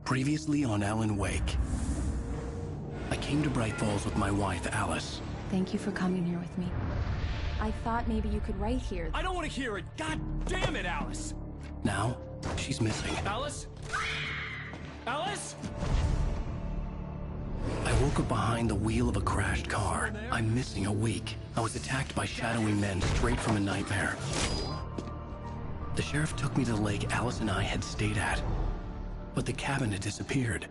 Previously on Alan Wake. I came to Bright Falls with my wife, Alice. Thank you for coming here with me. I thought maybe you could write here. I don't want to hear it! God damn it, Alice! Now, she's missing. Alice? Alice? I woke up behind the wheel of a crashed car. I'm missing a week. I was attacked by shadowy men straight from a nightmare. The sheriff took me to the lake Alice and I had stayed at. But the cabin had disappeared.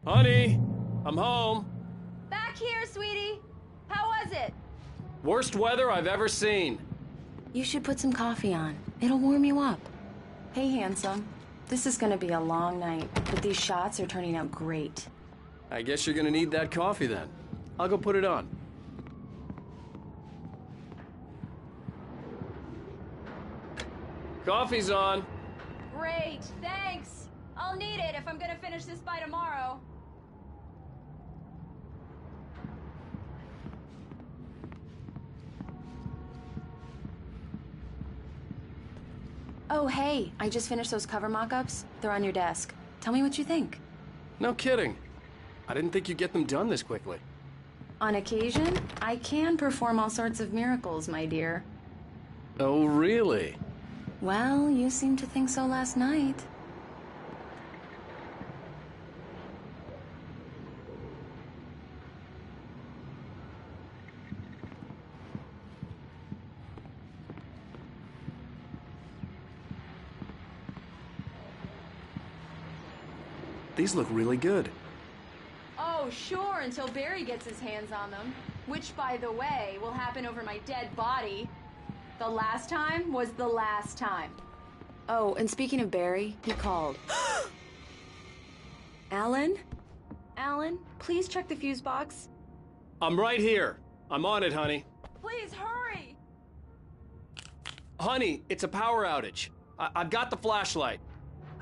Honey, I'm home. Back here, sweetie. How was it? Worst weather I've ever seen. You should put some coffee on. It'll warm you up. Hey, handsome. This is gonna be a long night, but these shots are turning out great. I guess you're gonna need that coffee then. I'll go put it on. Coffee's on. Great, thanks. I'll need it if I'm gonna finish this by tomorrow. Oh, hey, I just finished those cover mock-ups. They're on your desk. Tell me what you think. No kidding. I didn't think you'd get them done this quickly. On occasion, I can perform all sorts of miracles, my dear. Oh, really? Well, you seemed to think so last night. These look really good. Oh, sure, until Barry gets his hands on them. Which, by the way, will happen over my dead body. The last time was the last time. Oh, and speaking of Barry, he called. Alan? Alan, please check the fuse box. I'm right here. I'm on it, honey. Please, hurry! Honey, it's a power outage. I've got the flashlight.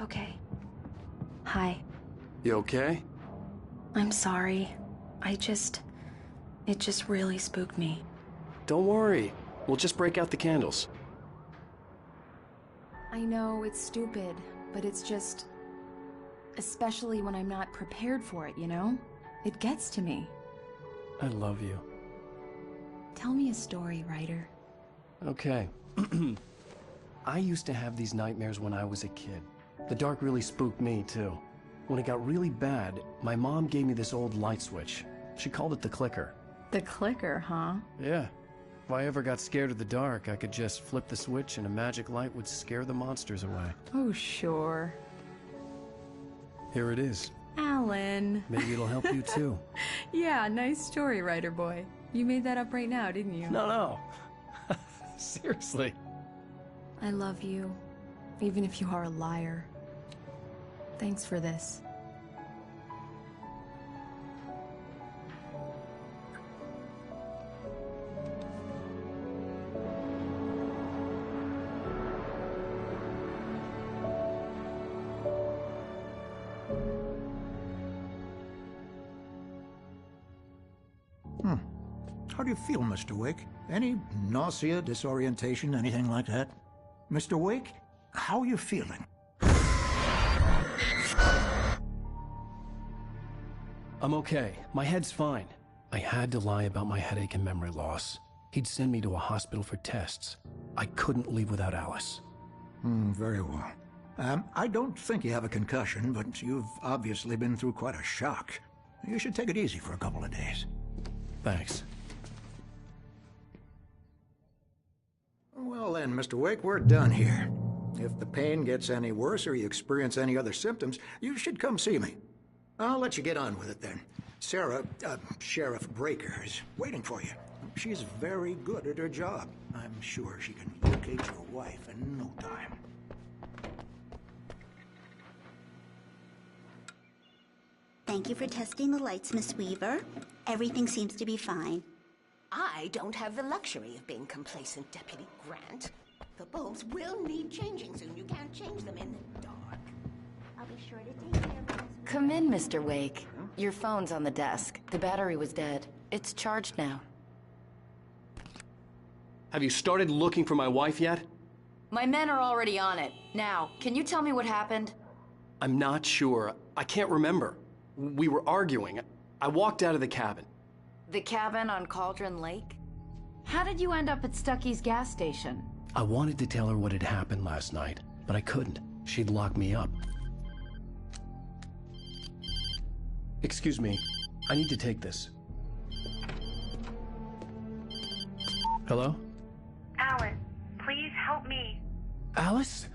Okay. Hi. You okay? I'm sorry. It just really spooked me. Don't worry. We'll just break out the candles. I know it's stupid, but it's just... especially when I'm not prepared for it, you know? It gets to me. I love you. Tell me a story, writer. Okay. I used to have these nightmares when I was a kid. The dark really spooked me, too. When it got really bad, my mom gave me this old light switch. She called it the clicker. The clicker, huh? Yeah. If I ever got scared of the dark, I could just flip the switch and a magic light would scare the monsters away. Oh, sure. Here it is. Alan. Maybe it'll help you, too. Yeah, nice story, writer boy. You made that up right now, didn't you? No. Seriously. I love you, even if you are a liar. Thanks for this. How do you feel, Mr. Wake? Any nausea, disorientation, anything like that? Mr. Wake, how are you feeling? I'm okay. My head's fine. I had to lie about my headache and memory loss. He'd send me to a hospital for tests. I couldn't leave without Alice. Very well. I don't think you have a concussion, but you've obviously been through quite a shock. You should take it easy for a couple of days. Thanks. Well then, Mr. Wake, we're done here. If the pain gets any worse or you experience any other symptoms, you should come see me. I'll let you get on with it then. Sarah, Sheriff Breaker, is waiting for you. She's very good at her job. I'm sure she can locate your wife in no time. Thank you for testing the lights, Miss Weaver. Everything seems to be fine. I don't have the luxury of being complacent, Deputy Grant. The bulbs will need changing soon. You can't change them in the dark. I'll be sure to take care of it. Come in, Mr. Wake. Your phone's on the desk. The battery was dead. It's charged now. Have you started looking for my wife yet? My men are already on it. Now, can you tell me what happened? I'm not sure. I can't remember. We were arguing. I walked out of the cabin. The cabin on Cauldron Lake? How did you end up at Stucky's gas station? I wanted to tell her what had happened last night, but I couldn't. She'd lock me up. Excuse me. I need to take this. Hello? Alan, please help me. Alice?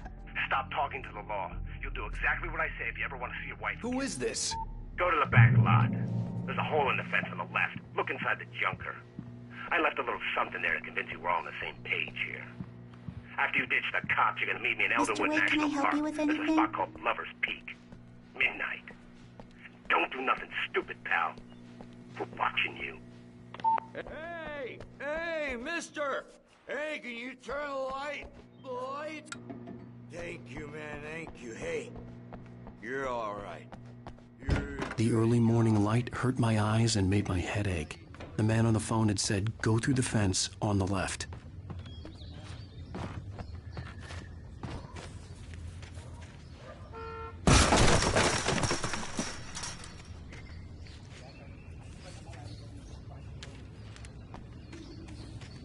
Stop talking to the law. You'll do exactly what I say if you ever want to see your wife. Who is this? Go to the back lot. There's a hole in the fence on the left. Look inside the junker. I left a little something there to convince you we're all on the same page here. After you ditch the cops, you're gonna meet me in Elderwood Wake, can I National help Park. you with There's a anything? spot called Lover's Peak. Midnight. Don't do nothing stupid, pal. We're watching you. Hey! Hey, mister! Hey, can you turn the light? Thank you, man, thank you. Hey, you're all right. The early morning light hurt my eyes and made my head ache. The man on the phone had said, go through the fence on the left.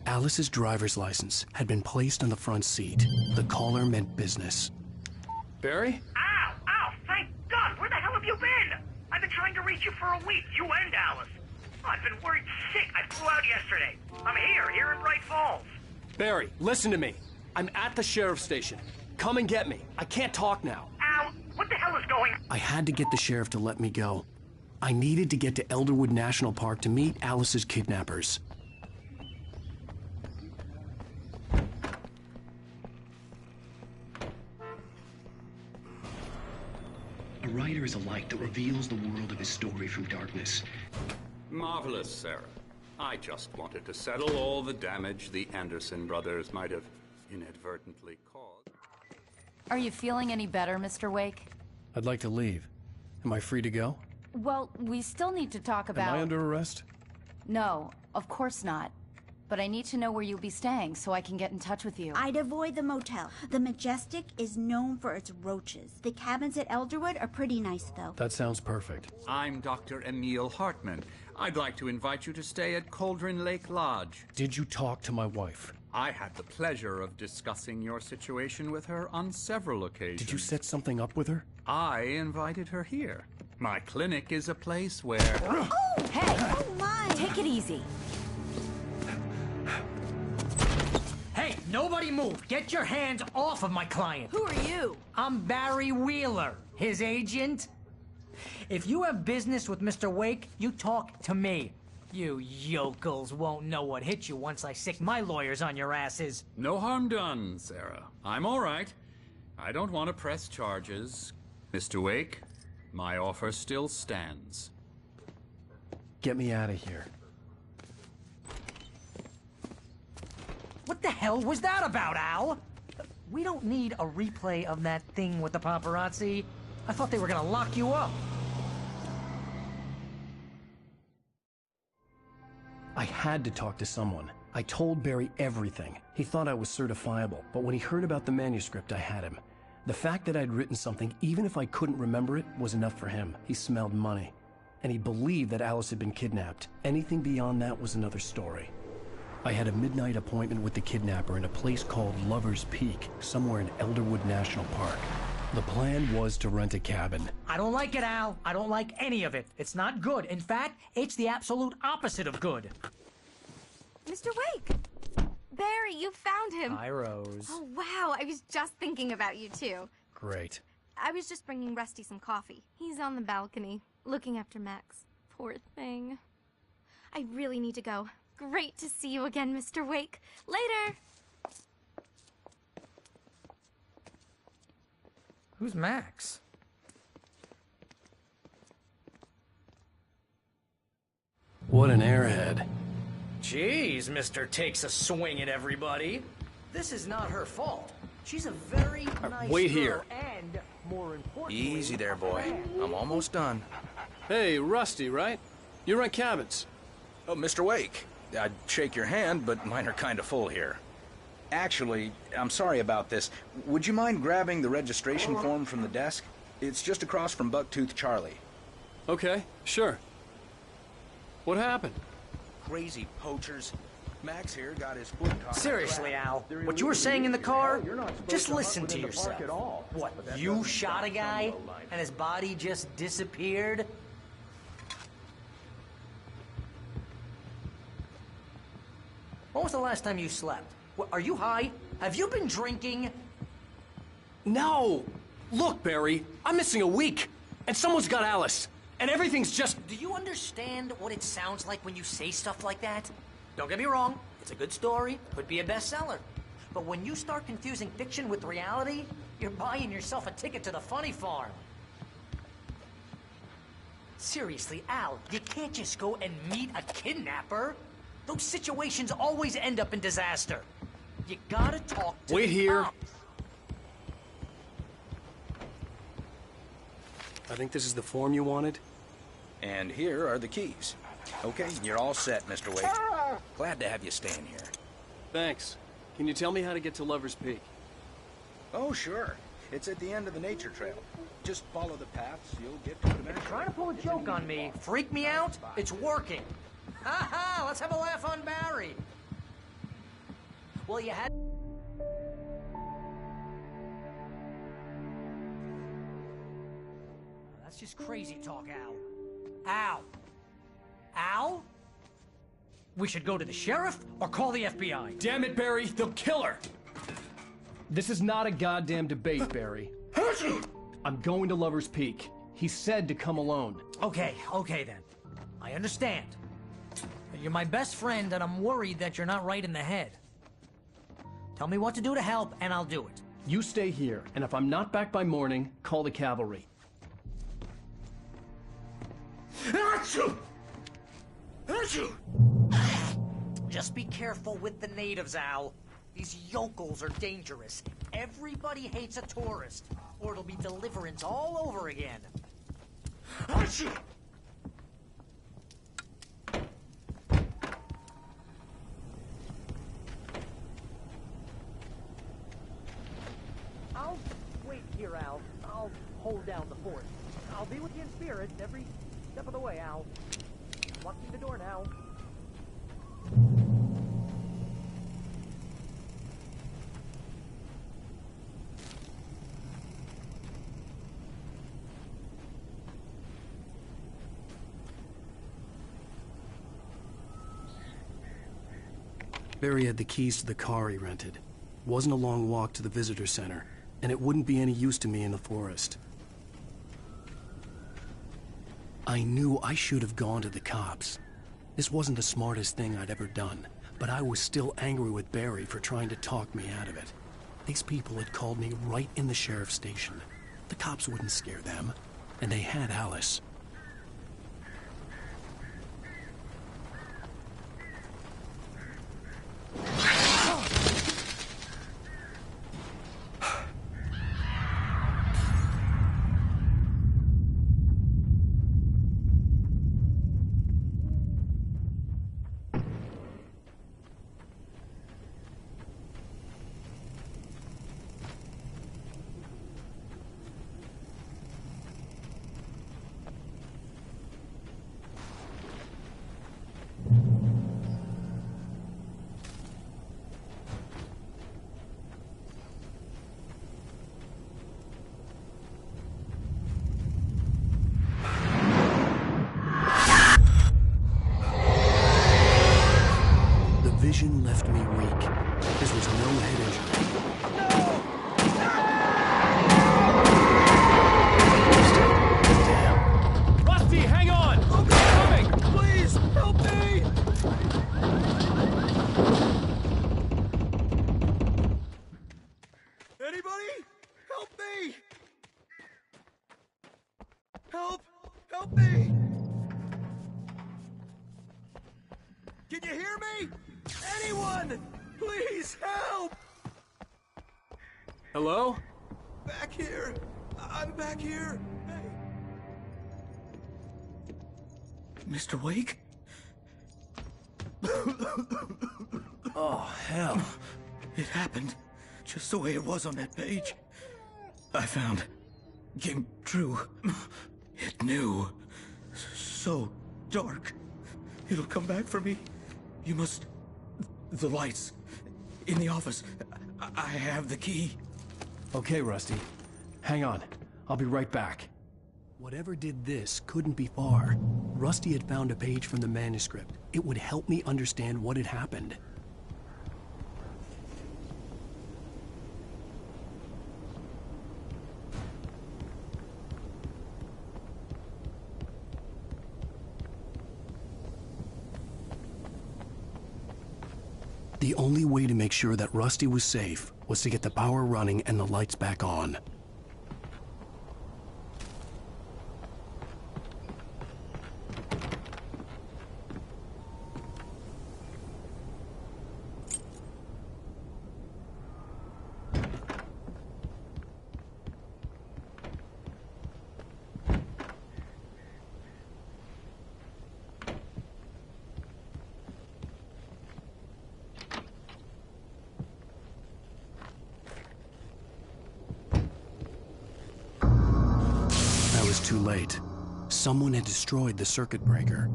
Alice's driver's license had been placed on the front seat. The caller meant business. Barry? Ow! Ow! Thank God! Where the hell have you been? I've been trying to reach you for a week. You and Alice. Oh, I've been worried sick. I flew out yesterday. I'm here in Bright Falls. Barry, listen to me. I'm at the sheriff's station. Come and get me. I can't talk now. Ow! What the hell is going on? I had to get the sheriff to let me go. I needed to get to Elderwood National Park to meet Alice's kidnappers. A writer is a light that reveals the world of his story from darkness. Marvelous, Sarah. I just wanted to settle all the damage the Anderson brothers might have inadvertently caused. Are you feeling any better, Mr. Wake? I'd like to leave. Am I free to go? Well, we still need to talk about... Am I under arrest? No, of course not. But I need to know where you'll be staying so I can get in touch with you. I'd avoid the motel. The Majestic is known for its roaches. The cabins at Elderwood are pretty nice, though. That sounds perfect. I'm Dr. Emil Hartman. I'd like to invite you to stay at Cauldron Lake Lodge. Did you talk to my wife? I had the pleasure of discussing your situation with her on several occasions. Did you set something up with her? I invited her here. My clinic is a place where... Oh! Hey! Oh, my! Take it easy. Hey, nobody move! Get your hands off of my client! Who are you? I'm Barry Wheeler, his agent. If you have business with Mr. Wake, you talk to me. You yokels won't know what hit you once I sick my lawyers on your asses. No harm done, Sarah. I'm all right. I don't want to press charges. Mr. Wake, my offer still stands. Get me out of here. What the hell was that about, Al? We don't need a replay of that thing with the paparazzi. I thought they were gonna lock you up. I had to talk to someone. I told Barry everything. He thought I was certifiable, but when he heard about the manuscript, I had him. The fact that I'd written something, even if I couldn't remember it, was enough for him. He smelled money. And he believed that Alice had been kidnapped. Anything beyond that was another story. I had a midnight appointment with the kidnapper in a place called Lover's Peak, somewhere in Elderwood National Park. The plan was to rent a cabin. I don't like it, Al. I don't like any of it. It's not good. In fact, it's the absolute opposite of good. Mr. Wake! Barry, you found him! Hi, Rose. Oh, wow. I was just thinking about you, too. Great. I was just bringing Rusty some coffee. He's on the balcony, looking after Max. Poor thing. I really need to go. Great to see you again, Mr. Wake. Later! Who's Max? What an airhead. Jeez, Mr. Takes a swing at everybody. This is not her fault. She's a very nice wait girl here. and, more importantly... Easy there, boy. I'm almost done. Hey, Rusty, right? You rent cabins. Oh, Mr. Wake. I'd shake your hand, but mine are kind of full here. Actually, I'm sorry about this. Would you mind grabbing the registration form from the desk? It's just across from Bucktooth Charlie. Okay, sure. What happened? Crazy poachers. Max here got his foot caught. Seriously, Al, what you were saying in the car, just listen to yourself. What, you shot a guy and his body just disappeared? When was the last time you slept? What, are you high? Have you been drinking? No! Look, Barry, I'm missing a week, and someone's got Alice, and everything's just... Do you understand what it sounds like when you say stuff like that? Don't get me wrong, it's a good story, could be a bestseller. But when you start confusing fiction with reality, you're buying yourself a ticket to the funny farm. Seriously, Al, you can't just go and meet a kidnapper. Those situations always end up in disaster. You gotta talk to Wait the here. cops. I think this is the form you wanted. And here are the keys. Okay, you're all set, Mr. Wake. Glad to have you staying here. Thanks. Can you tell me how to get to Lover's Peak? Oh, sure. It's at the end of the nature trail. Just follow the paths, you'll get to it eventually. Trying to pull a joke on me, freak me out? It's working. Ha ha! Let's have a laugh on Barry. Well, you had... That's just crazy talk, Al. Al! Al? We should go to the sheriff or call the FBI. Damn it, Barry, they'll kill her! This is not a goddamn debate, Barry. I'm going to Lover's Peak. He said to come alone. Okay then. I understand. You're my best friend, and I'm worried that you're not right in the head. Tell me what to do to help, and I'll do it. You stay here, and if I'm not back by morning, call the cavalry. Achoo! Achoo! Just be careful with the natives, Al. These yokels are dangerous. Everybody hates a tourist, or it'll be Deliverance all over again. Achoo! I'll wait here, Al. I'll hold down the fort. I'll be with you in spirit every step of the way, Al. Locking the door now. Barry had the keys to the car he rented. Wasn't a long walk to the visitor center, and it wouldn't be any use to me in the forest. I knew I should have gone to the cops. This wasn't the smartest thing I'd ever done, but I was still angry with Barry for trying to talk me out of it. These people had called me right in the sheriff's station. The cops wouldn't scare them, and they had Alice. Vision left me weak. This was no head injury. Damn. Rusty, hang on! I'm coming! Please, help me! Anybody? Help me! Help! Help me! Can you hear me? Anyone! Please help! Hello? Back here! I'm back here! Hey. Mr. Wake? Oh, hell. It happened just the way it was on that page. I found. Came true. It knew. So dark. It'll come back for me. You must... The lights. In the office. I have the key. Okay, Rusty. Hang on. I'll be right back. Whatever did this couldn't be far. Rusty had found a page from the manuscript. It would help me understand what had happened. The only way to make sure that Rusty was safe was to get the power running and the lights back on. Too late. Someone had destroyed the circuit breaker.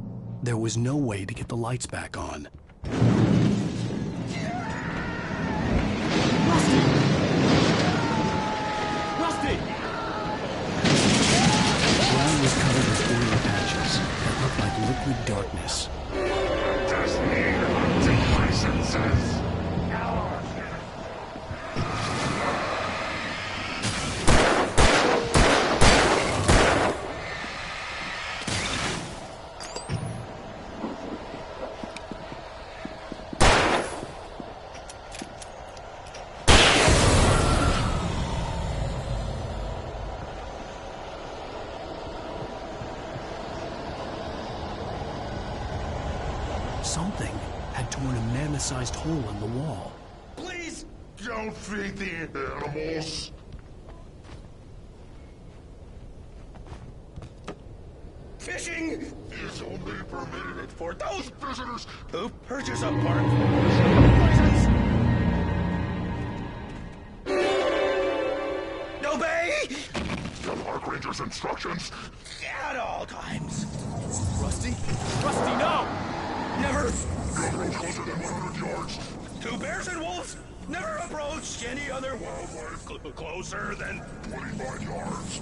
There was no way to get the lights back on. Rusty! Rusty! The ground was covered with oily patches that looked like liquid darkness. Just need hunting licenses. Something had torn a mammoth-sized hole in the wall. Please don't feed the animals. Fishing is only permitted for those visitors who purchase a park license. Obey the park ranger's instructions at all times. Rusty? Rusty, no! Never. No approach closer than 100 yards. Two bears and wolves never approach any other wildlife closer than 25 yards.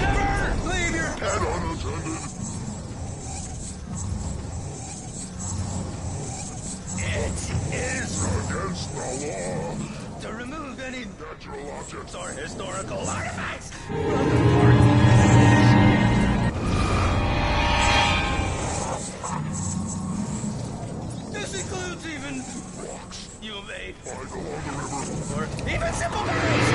Never leave your pet unattended. It is against the law to remove any natural objects or historical artifacts. This includes even rocks you may find along the river, or even simple berries.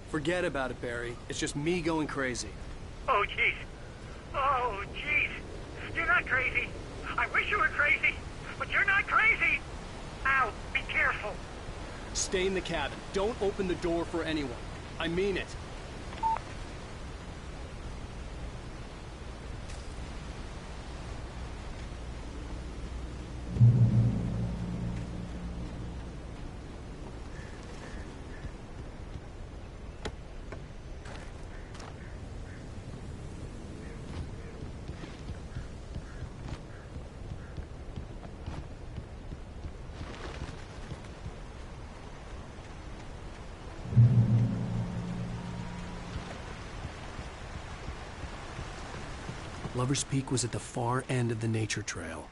Forget about it, Barry. It's just me going crazy. Oh, jeez. Oh, jeez. You're not crazy. I wish you were crazy, but you're not crazy. Ow, be careful. Stay in the cabin. Don't open the door for anyone. I mean it. Lover's Peak was at the far end of the nature trail.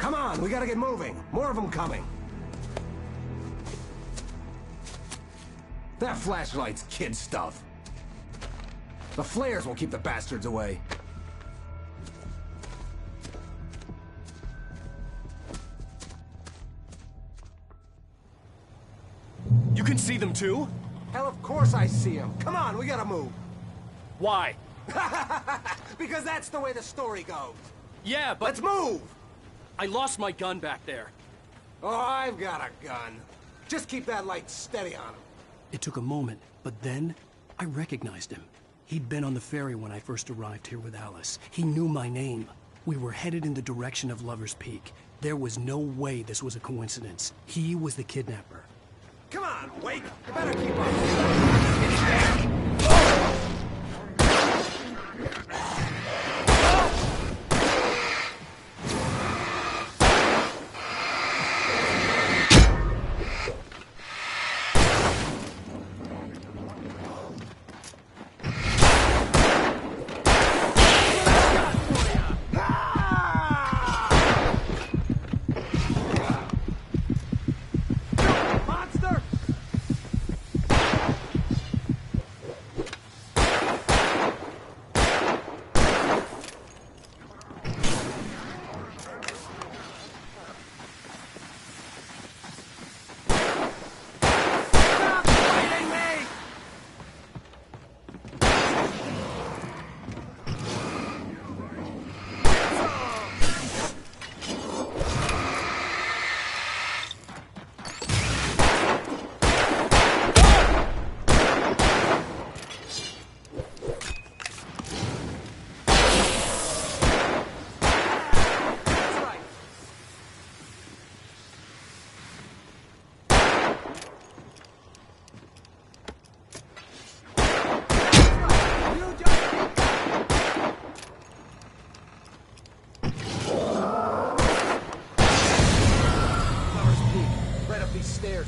Come on, we gotta get moving. More of them coming. That flashlight's kid stuff. The flares will keep the bastards away. can see them too? Hell, of course I see him. Come on, we gotta move. Why? Because that's the way the story goes. Yeah, but... Let's move! I lost my gun back there. Oh, I've got a gun. Just keep that light steady on him. It took a moment, but then I recognized him. He'd been on the ferry when I first arrived here with Alice. He knew my name. We were headed in the direction of Lover's Peak. There was no way this was a coincidence. He was the kidnapper. Come on, Wake! You better keep up.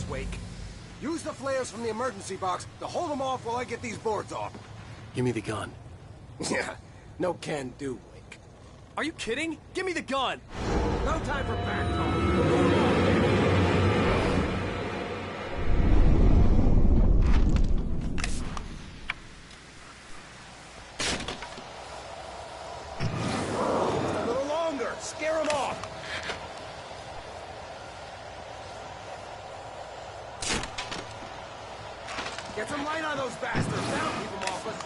Wake. Use the flares from the emergency box to hold them off while I get these boards off. Give me the gun. Yeah, no can do, Wake. Are you kidding? Give me the gun! No time for back talk. Just a little longer. Scare them off. Get some light on those bastards. That'll keep them off us.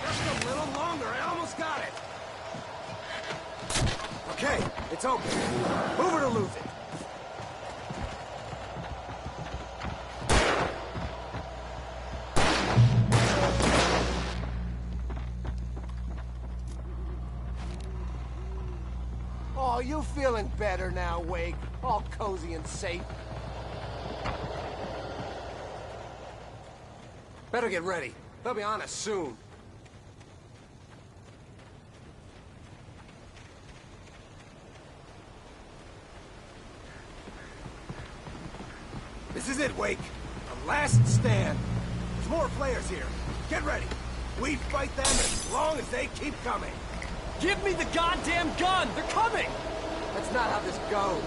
Just a little longer. I almost got it. Okay, it's open. Move it or lose it. Oh, you feeling better now, Wake? All cozy and safe. Better get ready. They'll be on us soon. This is it, Wake. The last stand. There's more players here. Get ready. We fight them as long as they keep coming. Give me the goddamn gun! They're coming! That's not how this goes.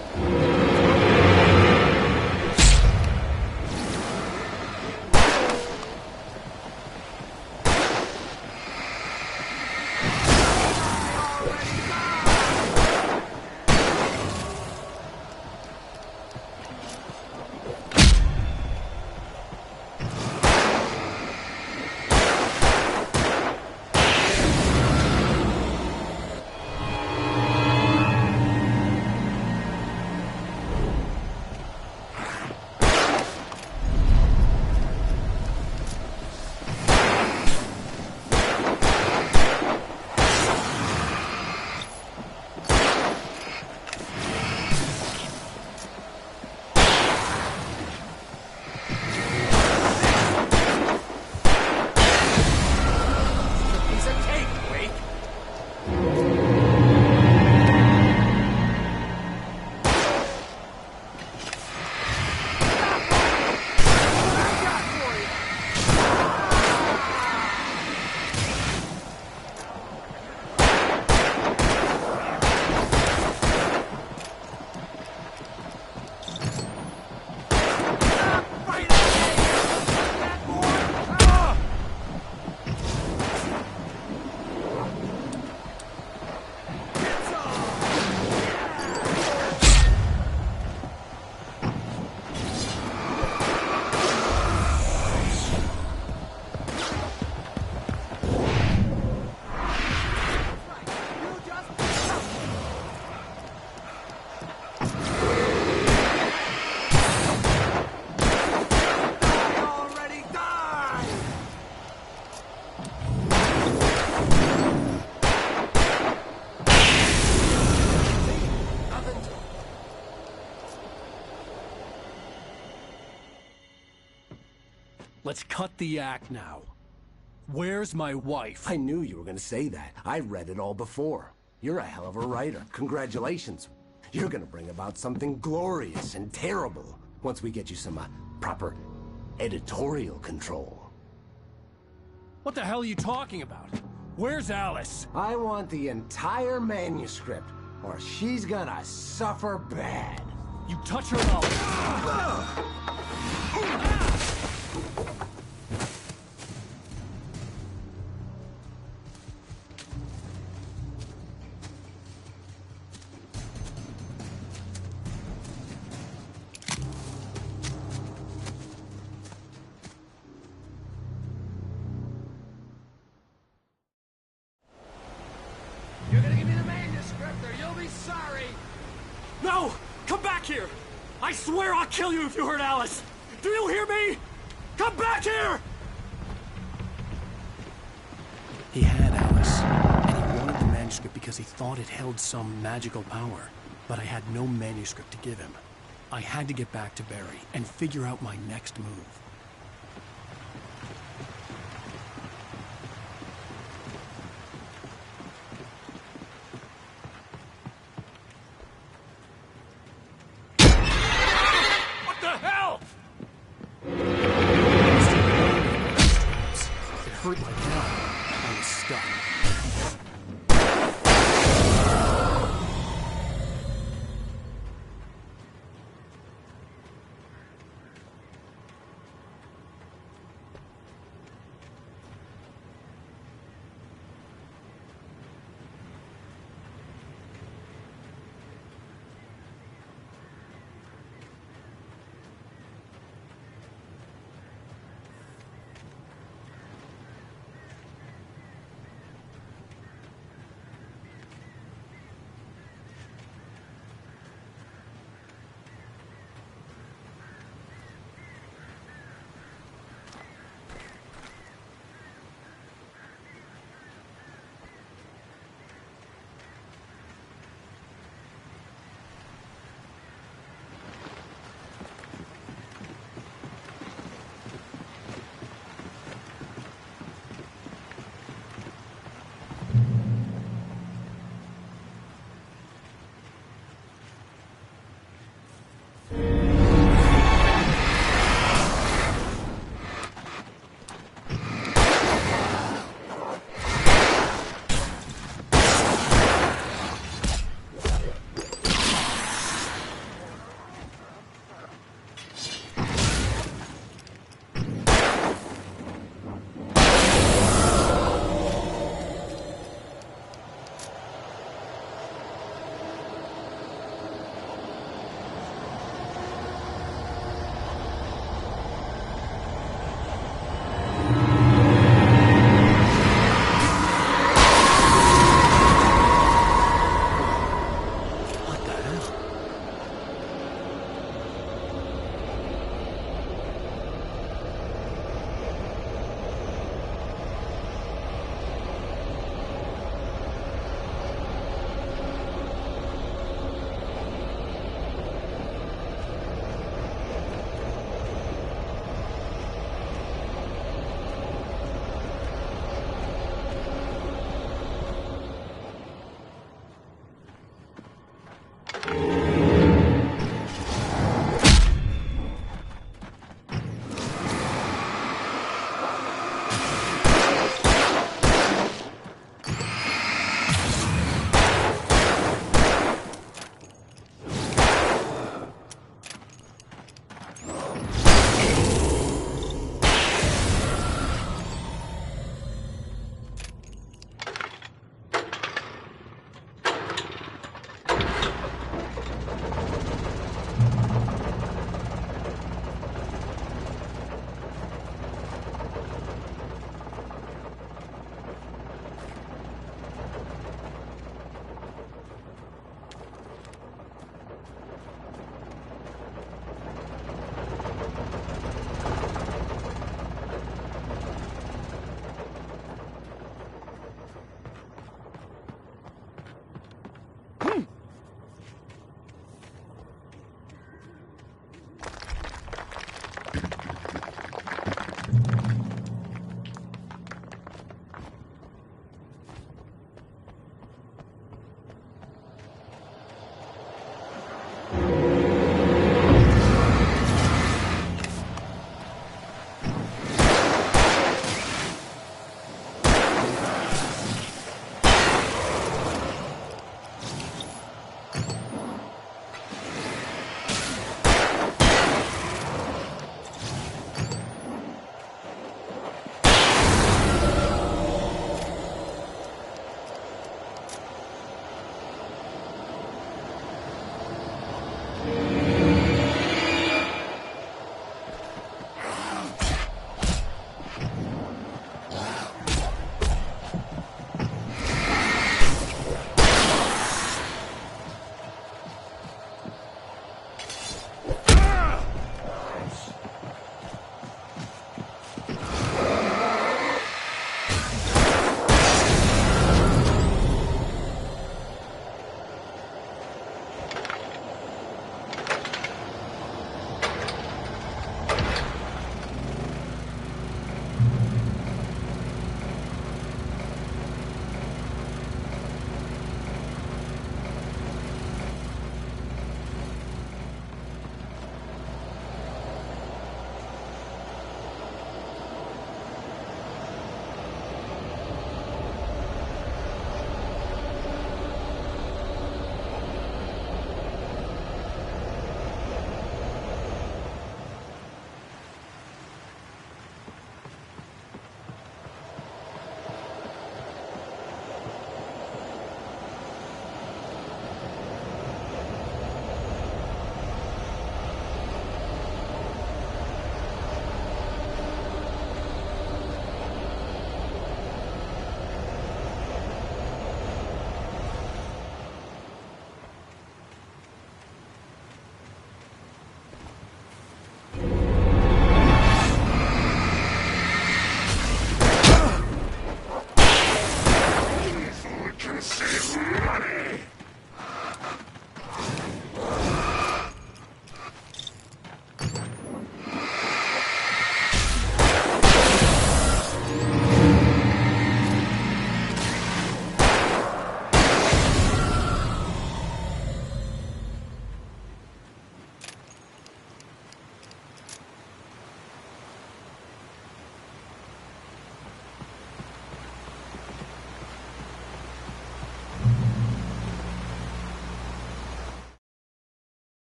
let's cut the act now. Where's my wife? I knew you were gonna say that. I read it all before. You're a hell of a writer. Congratulations. You're gonna bring about something glorious and terrible once we get you some proper editorial control. What the hell are you talking about? Where's Alice? I want the entire manuscript, or she's gonna suffer bad. You touch her and You're gonna give me the manuscript or you'll be sorry! No! Come back here! I swear I'll kill you if you hurt Alice! Do you hear me? Come back here! He had Alice, and he wanted the manuscript because he thought it held some magical power. But I had no manuscript to give him. I had to get back to Barry and figure out my next move. What the hell? It hurt like hell. I was stuck.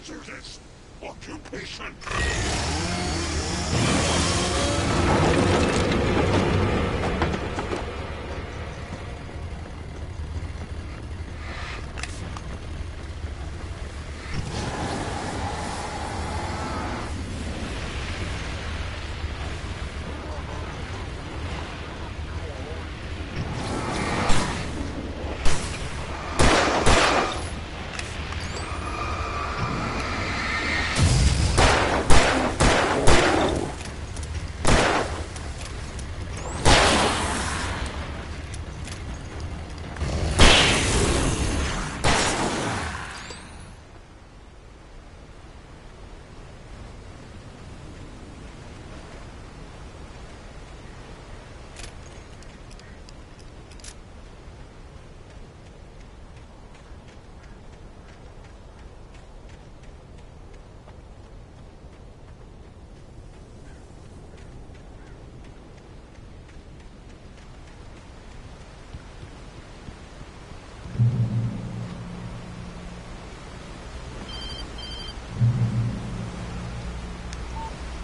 hazardous occupation.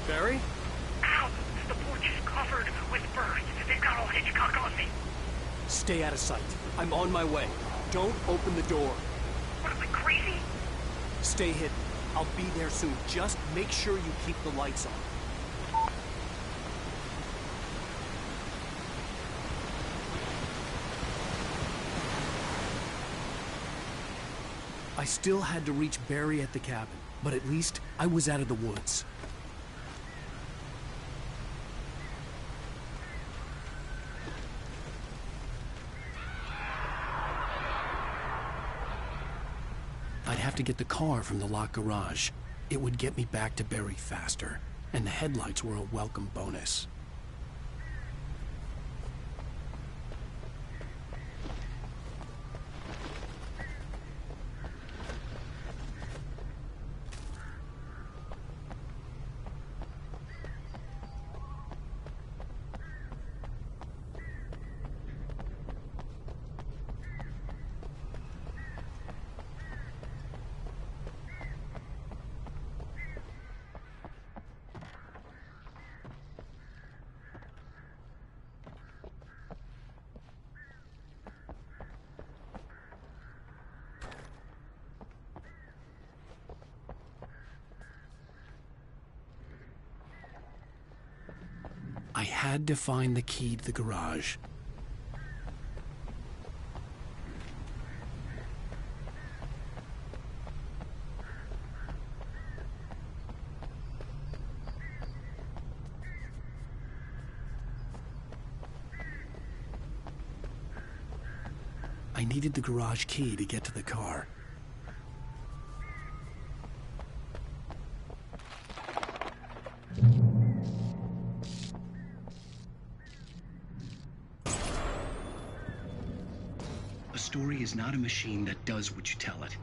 Barry? Ow! The porch is covered with birds. They've got all Hitchcock on me. Stay out of sight. I'm on my way. Don't open the door. What, am I crazy? Stay hidden. I'll be there soon. Just make sure you keep the lights on. I still had to reach Barry at the cabin, but at least I was out of the woods. I'd have to get the car from the locked garage. It would get me back to Barry faster, and the headlights were a welcome bonus. I had to find the key to the garage. I needed the garage key to get to the car. A story is not a machine that does what you tell it.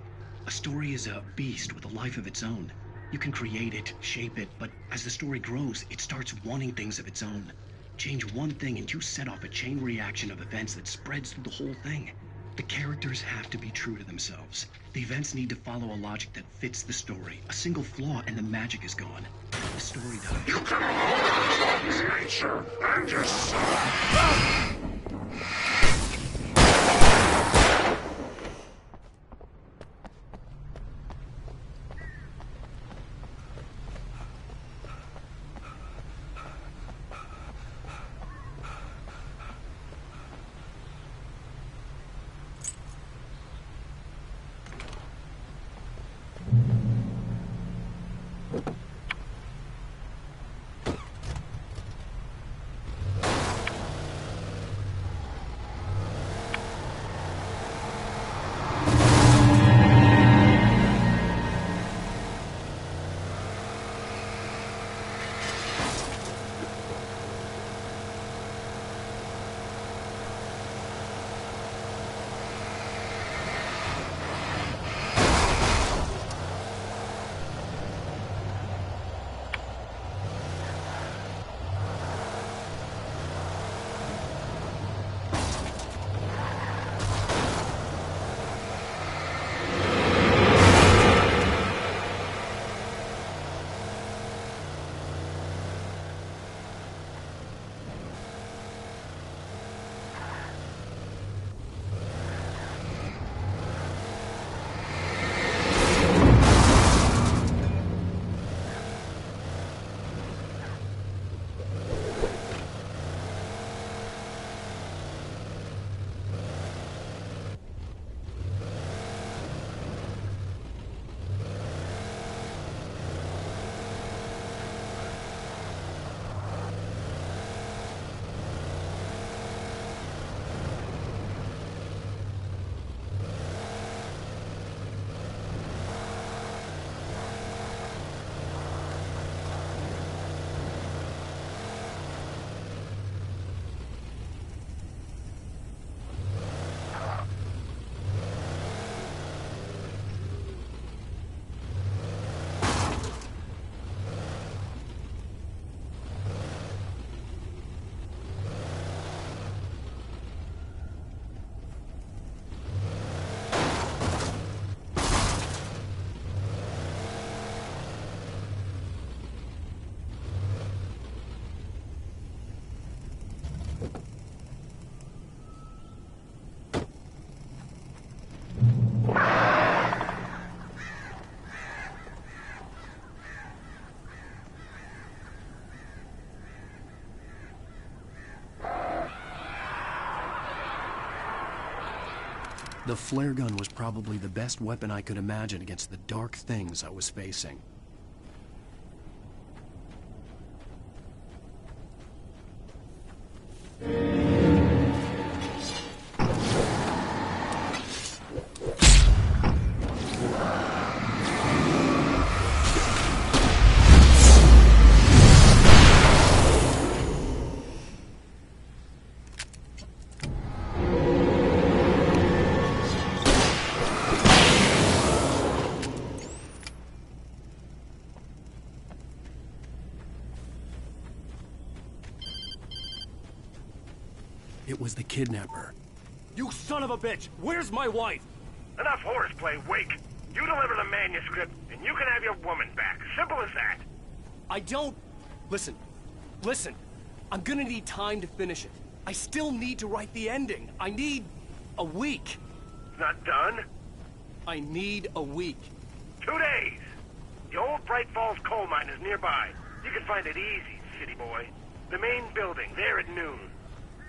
A story is a beast with a life of its own. You can create it, shape it, but as the story grows, it starts wanting things of its own. Change one thing and you set off a chain reaction of events that spreads through the whole thing. The characters have to be true to themselves. The events need to follow a logic that fits the story. A single flaw and the magic is gone. The story does. You can hold nature and yourself. The flare gun was probably the best weapon I could imagine against the dark things I was facing. It was the kidnapper. You son of a bitch! Where's my wife? Enough horseplay, Wake. You deliver the manuscript, and you can have your woman back. Simple as that. I don't... Listen. I'm gonna need time to finish it. I still need to write the ending. I need... a week. It's not done? I need a week. 2 days. The old Bright Falls coal mine is nearby. You can find it easy, city boy. The main building, there at noon.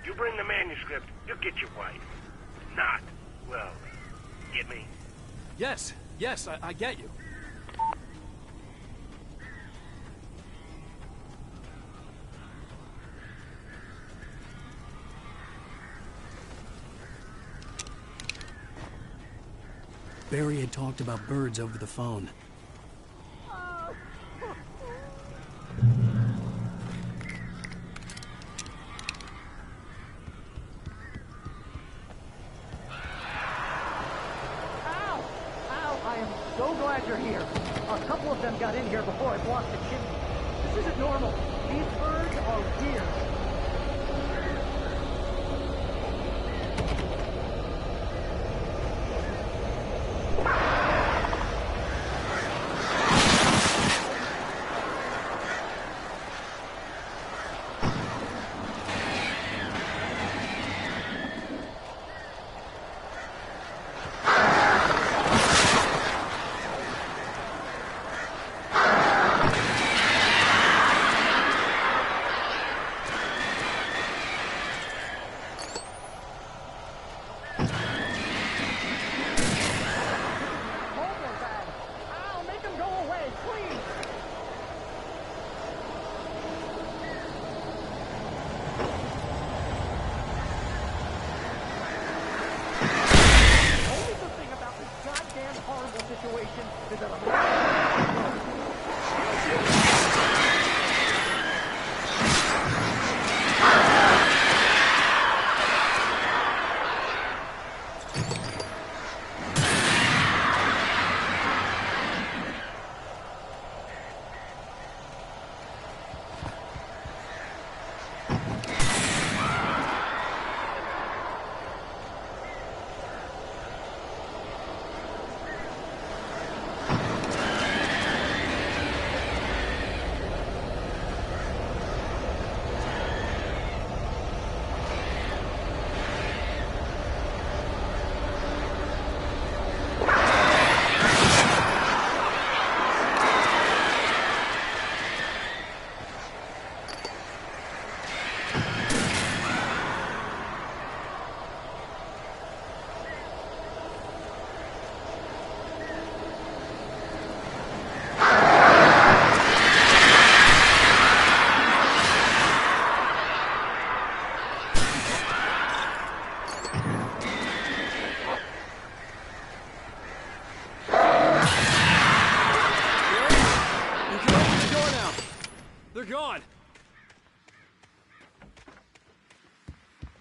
You bring the manuscript, you'll get your wife. Not, well, get me? Yes, I get you. Barry had talked about birds over the phone. So glad you're here. A couple of them got in here before I blocked the chimney. This isn't normal. These birds are weird.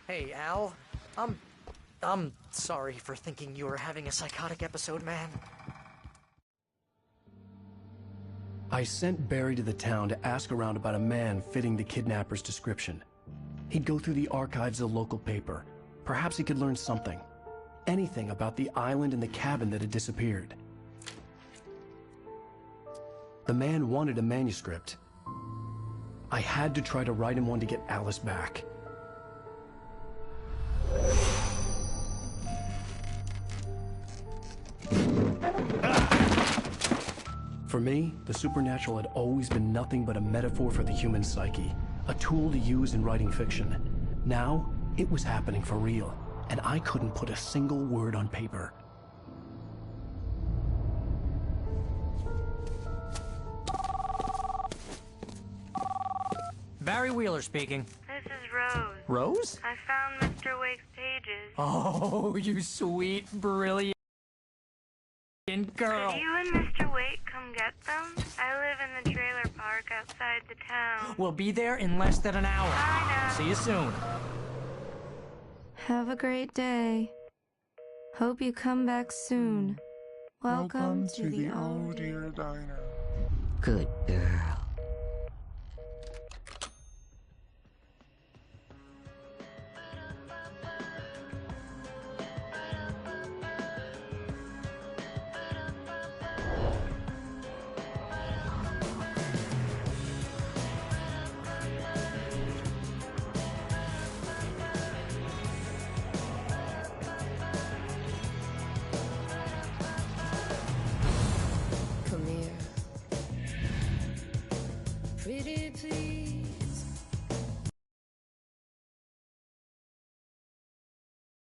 Hey, Al. I'm sorry for thinking you were having a psychotic episode, man. I sent Barry to the town to ask around about a man fitting the kidnapper's description. He'd go through the archives of the local paper. Perhaps he could learn something. Anything about the island and the cabin that had disappeared. The man wanted a manuscript. I had to try to write him one to get Alice back. For me, the supernatural had always been nothing but a metaphor for the human psyche, a tool to use in writing fiction. Now, it was happening for real, and I couldn't put a single word on paper. Barry Wheeler speaking. This is Rose. Rose? I found Mr. Wake's pages. Oh, you sweet, brilliant girl. Could you and Mr. Wake come get them? I live in the trailer park outside the town. We'll be there in less than an hour. Bye now. See you soon. Have a great day. Hope you come back soon. Welcome to the Oh Dear Diner. Good girl. Come here, pretty please.